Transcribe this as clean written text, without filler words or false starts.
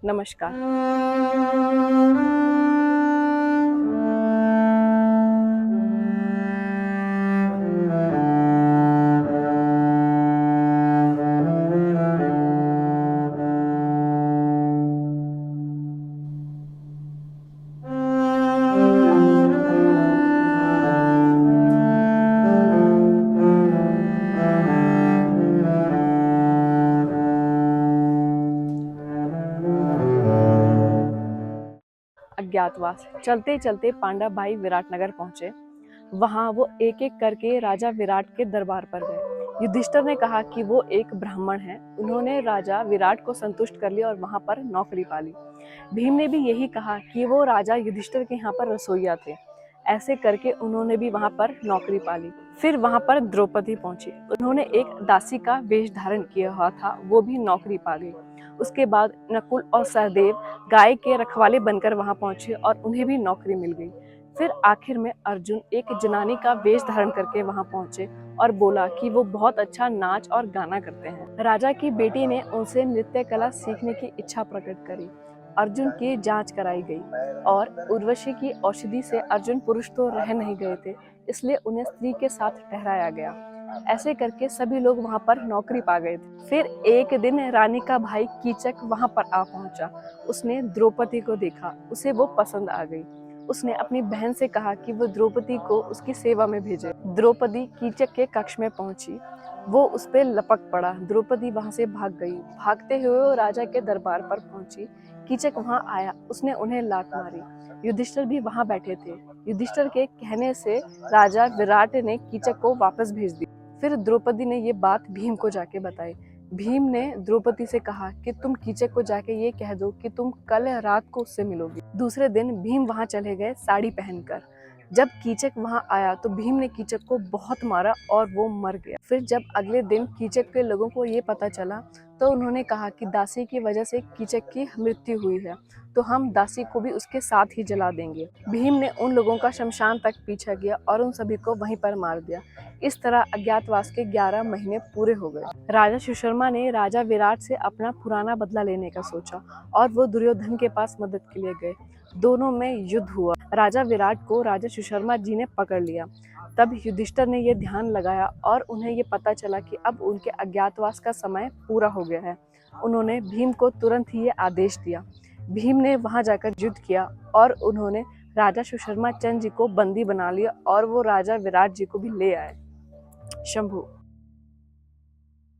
नमस्कार। अज्ञातवास। चलते चलते पांडव भाई विराटनगर पहुंचे। वहां वो एक एक करके राजा विराट के दरबार पर गए। युधिष्ठिर ने कहा कि वो एक ब्राह्मण है। उन्होंने राजा विराट को संतुष्ट कर लिया और वहां पर नौकरी पाली। भीम ने भी यही कहा कि वो राजा युधिष्ठिर के यहाँ पर रसोइया थे। ऐसे करके उन्होंने भी वहां पर नौकरी पाली। फिर वहां पर द्रौपदी पहुंची। उन्होंने एक दासी का वेश धारण किया हुआ था, वो भी नौकरी पा गई। उसके बाद नकुल और सहदेव गाय के रखवाले बनकर वहां पहुंचे और उन्हें भी नौकरी मिल गई। फिर आखिर में अर्जुन एक जनानी का वेश धारण करके वहां पहुंचे और बोला कि वो बहुत अच्छा नाच और गाना करते हैं। राजा की बेटी ने उनसे नृत्य कला सीखने की इच्छा प्रकट करी। अर्जुन की जांच कराई गई और उर्वशी की औषधि से अर्जुन पुरुष तो रह नहीं गए थे, इसलिए उन्हें स्त्री के साथ ठहराया गया। ऐसे करके सभी लोग वहां पर नौकरी पा गए थे। फिर एक दिन रानी का भाई कीचक वहां पर आ पहुंचा। उसने द्रौपदी को देखा, उसे वो पसंद आ गई। उसने अपनी बहन से कहा कि वो द्रौपदी को उसकी सेवा में भेजे। द्रौपदी कीचक के कक्ष में पहुंची। वो उस पे लपक पड़ा। द्रौपदी वहां से भाग गई। भागते हुए वो राजा के दरबार पर पहुंची। कीचक वहां आया, उसने उन्हें लात मारी। युधिष्ठिर भी वहां बैठे थे। युधिष्ठिर के कहने से राजा विराट ने कीचक को वापस भेज दिया। फिर द्रौपदी ने ये बात भीम को जाके बताई। भीम ने द्रौपदी से कहा कि तुम कीचक को जाके ये कह दो कि तुम कल रात को उससे मिलोगी। दूसरे दिन भीम वहां चले गए साड़ी पहनकर। जब कीचक वहां आया तो भीम ने कीचक को बहुत मारा और वो मर गया। फिर जब अगले दिन कीचक के लोगों को ये पता चला तो उन्होंने कहा कि दासी की वजह से कीचक की मृत्यु हुई है, तो हम दासी को भी उसके साथ ही जला देंगे। भीम ने उन लोगों का शमशान तक पीछा किया और उन सभी को वहीं पर मार दिया। इस तरह अज्ञातवास के 11 महीने पूरे हो गए। राजा सुशर्मा ने राजा विराट से अपना पुराना बदला लेने का सोचा और वो दुर्योधन के पास मदद के लिए गए। दोनों में युद्ध हुआ। राजा विराट को राजा सुशर्मा जी ने पकड़ लिया। तब युधिष्ठिर ने ये ध्यान लगाया और उन्हें ये पता चला कि अब उनके अज्ञातवास का समय पूरा हो गया है। उन्होंने भीम को तुरंत ही ये आदेश दिया। भीम ने वहां जाकर युद्ध किया और उन्होंने राजा सुशर्मा चंद्र जी को बंदी बना लिया और वो राजा विराट जी को भी ले आए। शंभू।